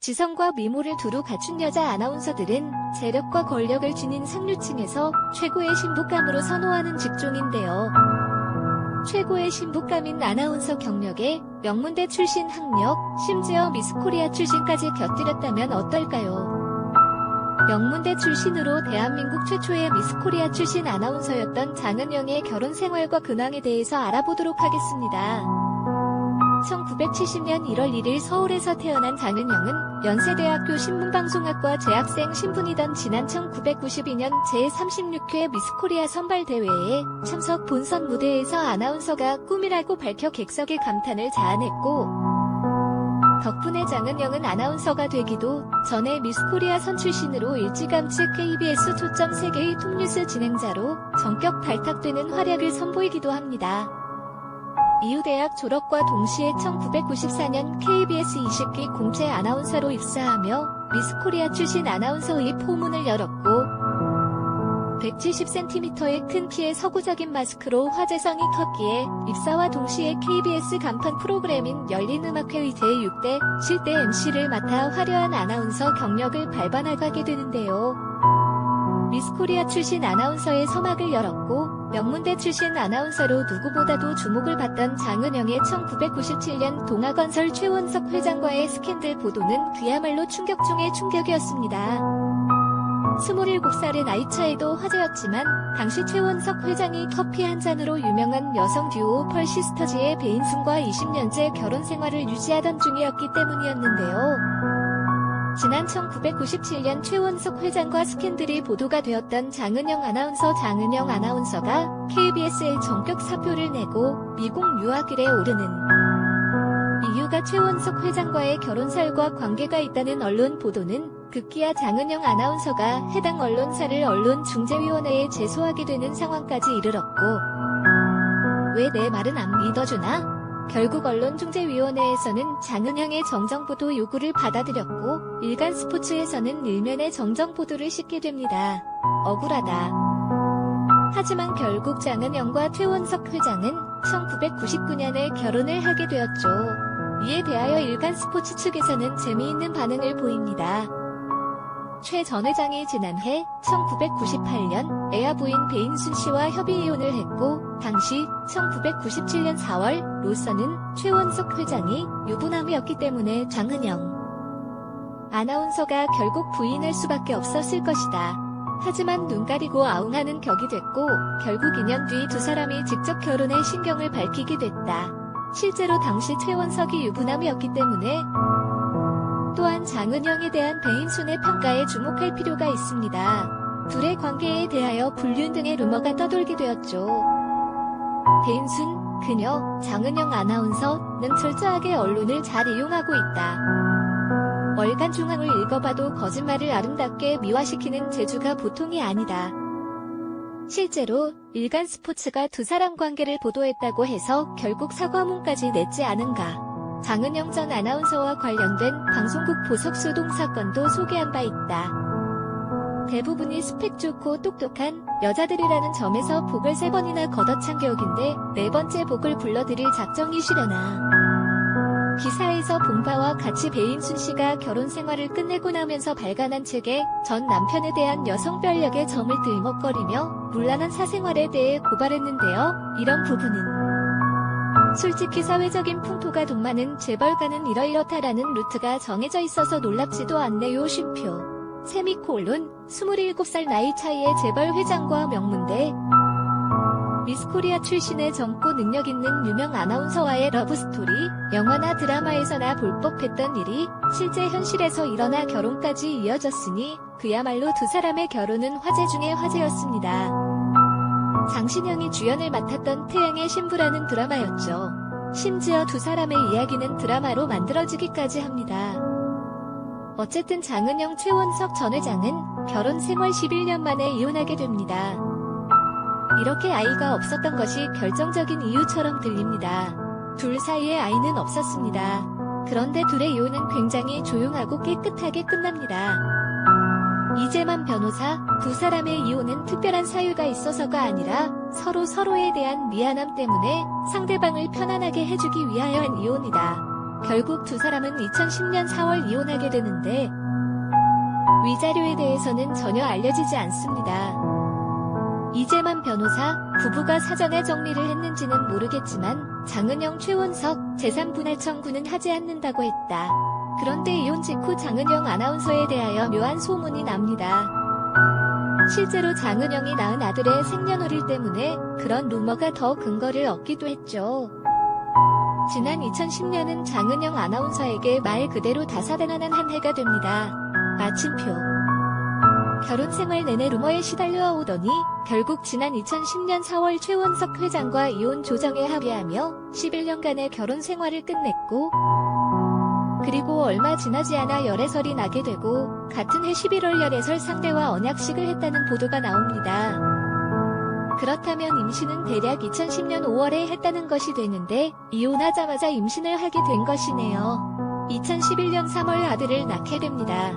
지성과 미모를 두루 갖춘 여자 아나운서들은 재력과 권력을 지닌 상류층에서 최고의 신부감으로 선호하는 직종인데요. 최고의 신부감인 아나운서 경력에 명문대 출신 학력, 심지어 미스코리아 출신까지 곁들였다면 어떨까요? 명문대 출신으로 대한민국 최초의 미스코리아 출신 아나운서였던 장은영의 결혼 생활과 근황에 대해서 알아보도록 하겠습니다. 1970년 1월 1일 서울에서 태어난 장은영은 연세대학교 신문방송학과 재학생 신분이던 지난 1992년 제36회 미스코리아 선발대회에 참석 본선 무대에서 아나운서가 꿈이라고 밝혀 객석의 감탄을 자아냈고, 덕분에 장은영은 아나운서가 되기도 전에 미스코리아 선 출신으로 일찌감치 KBS 초점 세계의 톱뉴스 진행자로 전격 발탁되는 활약을 선보이기도 합니다. 이후 대학 졸업과 동시에 1994년 KBS 20기 공채 아나운서로 입사하며 미스코리아 출신 아나운서의 포문을 열었고, 170cm의 큰 키에 서구적인 마스크로 화제성이 컸기에 입사와 동시에 KBS 간판 프로그램인 열린음악회의 제6대 7대 MC를 맡아 화려한 아나운서 경력을 밟아나가게 되는데요. 미스코리아 출신 아나운서의 서막을 열었고, 명문대 출신 아나운서로 누구보다도 주목을 받던 장은영의 1997년 동아건설 최원석 회장과의 스캔들 보도는 그야말로 충격 중의 충격이었습니다. 27살의 나이 차이도 화제였지만 당시 최원석 회장이 커피 한 잔으로 유명한 여성 듀오 펄시스터즈의 배인순과 20년째 결혼 생활을 유지하던 중이었기 때문이었는데요. 지난 1997년 최원석 회장과 스캔들이 보도가 되었던 장은영 아나운서가 KBS에 전격 사표를 내고 미국 유학길에 오르는 이유가 최원석 회장과의 결혼설과 관계가 있다는 언론 보도는 급기야 장은영 아나운서가 해당 언론사를 언론중재위원회에 제소하게 되는 상황까지 이르렀고, 왜 내 말은 안 믿어주나? 결국 언론중재위원회에서는 장은영의 정정보도 요구를 받아들였고, 일간스포츠에서는 일면의 정정보도를 싣게 됩니다. 억울하다. 하지만 결국 장은영과 최원석 회장은 1999년에 결혼을 하게 되었죠. 이에 대하여 일간스포츠 측에서는 재미있는 반응을 보입니다. 최 전 회장이 지난해 1998년 애아 부인 배인순 씨와 협의 이혼을 했고, 당시 1997년 4월로서는 최원석 회장이 유부남이었기 때문에 장은영 아나운서가 결국 부인할 수밖에 없었을 것이다. 하지만 눈 가리고 아웅하는 격이 됐고, 결국 2년 뒤 두 사람이 직접 결혼의 신경을 밝히게 됐다. 실제로 당시 최원석이 유부남이었기 때문에 또한 장은영에 대한 배인순의 평가에 주목할 필요가 있습니다. 둘의 관계에 대하여 불륜 등의 루머가 떠돌게 되었죠. 배인순, 그녀, 장은영 아나운서는 철저하게 언론을 잘 이용하고 있다. 월간 중앙을 읽어봐도 거짓말을 아름답게 미화시키는 재주가 보통이 아니다. 실제로 일간스포츠가 두 사람 관계를 보도했다고 해서 결국 사과문까지 냈지 않은가. 장은영 전 아나운서와 관련된 방송국 보석소동 사건도 소개한 바 있다. 대부분이 스펙 좋고 똑똑한 여자들이라는 점에서 복을 3번이나 걷어찬 격인데 4번째 복을 불러드릴 작정이시려나. 기사에서 본 바와 같이 배인순 씨가 결혼 생활을 끝내고 나면서 발간한 책에 전 남편에 대한 여성별력의 점을 들먹거리며 문란한 사생활에 대해 고발했는데요. 이런 부분은 솔직히 사회적인 풍토가 동마는 재벌가는 이러이렇다라는 루트가 정해져 있어서 놀랍지도 않네요. 쉼표. 세미콜론 27살 나이 차이의 재벌 회장과 명문대 미스코리아 출신의 젊고 능력 있는 유명 아나운서와의 러브스토리, 영화나 드라마에서나 볼 법했던 일이 실제 현실에서 일어나 결혼까지 이어졌으니 그야말로 두 사람의 결혼은 화제 중의 화제였습니다. 장신영이 주연을 맡았던 태양의 신부라는 드라마였죠. 심지어 두 사람의 이야기는 드라마로 만들어지기까지 합니다. 어쨌든 장은영 최원석 전 회장은 결혼 생활 11년 만에 이혼하게 됩니다. 이렇게 아이가 없었던 것이 결정적인 이유처럼 들립니다. 둘 사이에 아이는 없었습니다. 그런데 둘의 이혼은 굉장히 조용하고 깨끗하게 끝납니다. 이재만 변호사, 두 사람의 이혼은 특별한 사유가 있어서가 아니라 서로에 대한 미안함 때문에 상대방을 편안하게 해주기 위하여 한 이혼이다. 결국 두 사람은 2010년 4월 이혼하게 되는데 위자료에 대해서는 전혀 알려지지 않습니다. 이재만 변호사, 부부가 사전에 정리를 했는지는 모르겠지만 장은영, 최원석 재산분할 청구는 하지 않는다고 했다. 그런데 이혼 직후 장은영 아나운서에 대하여 묘한 소문이 납니다. 실제로 장은영이 낳은 아들의 생년월일 때문에 그런 루머가 더 근거를 얻기도 했죠. 지난 2010년은 장은영 아나운서에게 말 그대로 다사다난한 한 해가 됩니다. 마침표. 결혼 생활 내내 루머에 시달려 오더니 결국 지난 2010년 4월 최원석 회장과 이혼 조정에 합의하며 11년간의 결혼 생활을 끝냈고 그리고 얼마 지나지 않아 열애설이 나게 되고 같은 해 11월 열애설 상대와 언약식을 했다는 보도가 나옵니다. 그렇다면 임신은 대략 2010년 5월에 했다는 것이 되는데 이혼하자마자 임신을 하게 된 것이네요. 2011년 3월 아들을 낳게 됩니다.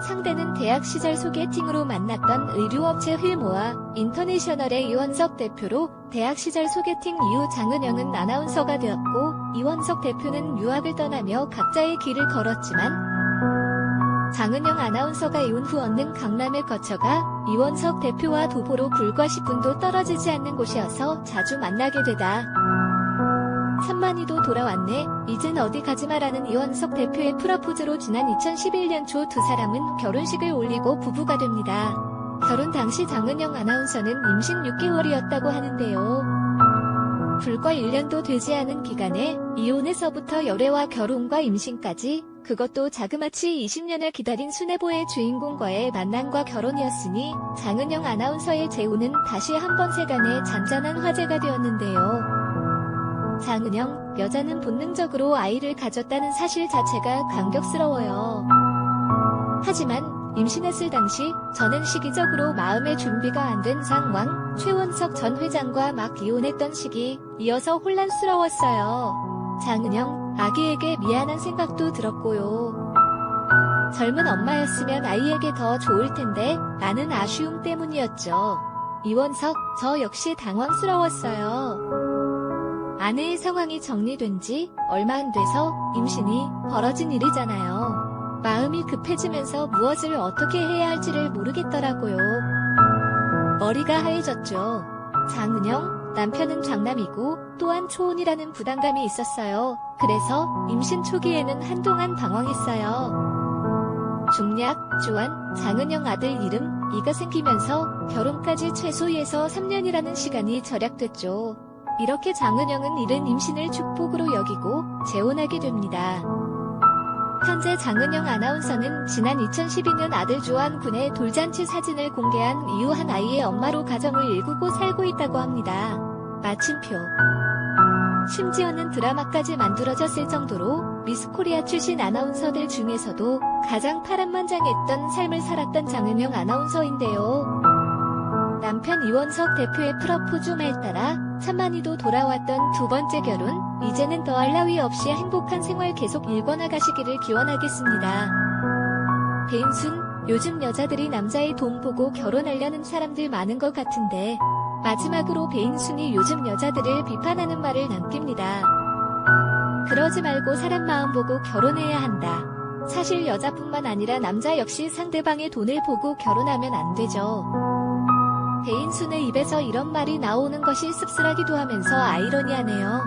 상대는 대학 시절 소개팅으로 만났던 의류업체 휠모아 인터내셔널의 이원석 대표로 대학 시절 소개팅 이후 장은영은 아나운서가 되었고 이원석 대표는 유학을 떠나며 각자의 길을 걸었지만 장은영 아나운서가 이혼 후 얻는 강남에 거쳐가 이원석 대표와 도보로 불과 10분도 떨어지지 않는 곳이어서 자주 만나게 되다. 산만이도 돌아왔네. 이젠 어디 가지마라는 이원석 대표의 프러포즈로 지난 2011년 초 두 사람은 결혼식을 올리고 부부가 됩니다. 결혼 당시 장은영 아나운서는 임신 6개월이었다고 하는데요. 불과 1년도 되지 않은 기간에 이혼에서부터 열애와 결혼과 임신까지 그것도 자그마치 20년을 기다린 순애보의 주인공과의 만남과 결혼이었으니 장은영 아나운서의 재혼은 다시 한번 세간의 잔잔한 화제가 되었는데요. 장은영, 여자는 본능적으로 아이를 가졌다는 사실 자체가 감격스러워요. 하지만 임신했을 당시 저는 시기적으로 마음의 준비가 안 된 상황, 최원석 전 회장과 막 이혼했던 시기, 이어서 혼란스러웠어요. 장은영, 아기에게 미안한 생각도 들었고요. 젊은 엄마였으면 아이에게 더 좋을 텐데 라는 아쉬움 때문이었죠. 이원석, 저 역시 당황스러웠어요. 아내의 상황이 정리된 지 얼마 안 돼서 임신이 벌어진 일이잖아요. 마음이 급해지면서 무엇을 어떻게 해야 할지를 모르겠더라고요. 머리가 하얘졌죠. 장은영, 남편은 장남이고 또한 초혼이라는 부담감이 있었어요. 그래서 임신 초기에는 한동안 방황했어요. 중략, 주안, 장은영 아들 이름, 이가 생기면서 결혼까지 최소 2에서 3년이라는 시간이 절약됐죠. 이렇게 장은영은 이른 임신을 축복으로 여기고 재혼하게 됩니다. 현재 장은영 아나운서는 지난 2012년 아들 주한 군의 돌잔치 사진을 공개한 이후 한 아이의 엄마로 가정을 일구고 살고 있다고 합니다. 마침표. 심지어는 드라마까지 만들어졌을 정도로 미스코리아 출신 아나운서들 중에서도 가장 파란만장했던 삶을 살았던 장은영 아나운서인데요. 남편 이원석 대표의 프러포즈 말 따라 산만이도 돌아왔던 두 번째 결혼, 이제는 더할 나위 없이 행복한 생활 계속 일궈나가시기를 기원하겠습니다. 배인순, 요즘 여자들이 남자의 돈 보고 결혼하려는 사람들 많은 것 같은데 마지막으로 배인순이 요즘 여자들을 비판하는 말을 남깁니다. 그러지 말고 사람 마음 보고 결혼해야 한다. 사실 여자뿐만 아니라 남자 역시 상대방의 돈을 보고 결혼하면 안 되죠. 배인순의 입에서 이런 말이 나오는 것이 씁쓸하기도 하면서 아이러니하네요.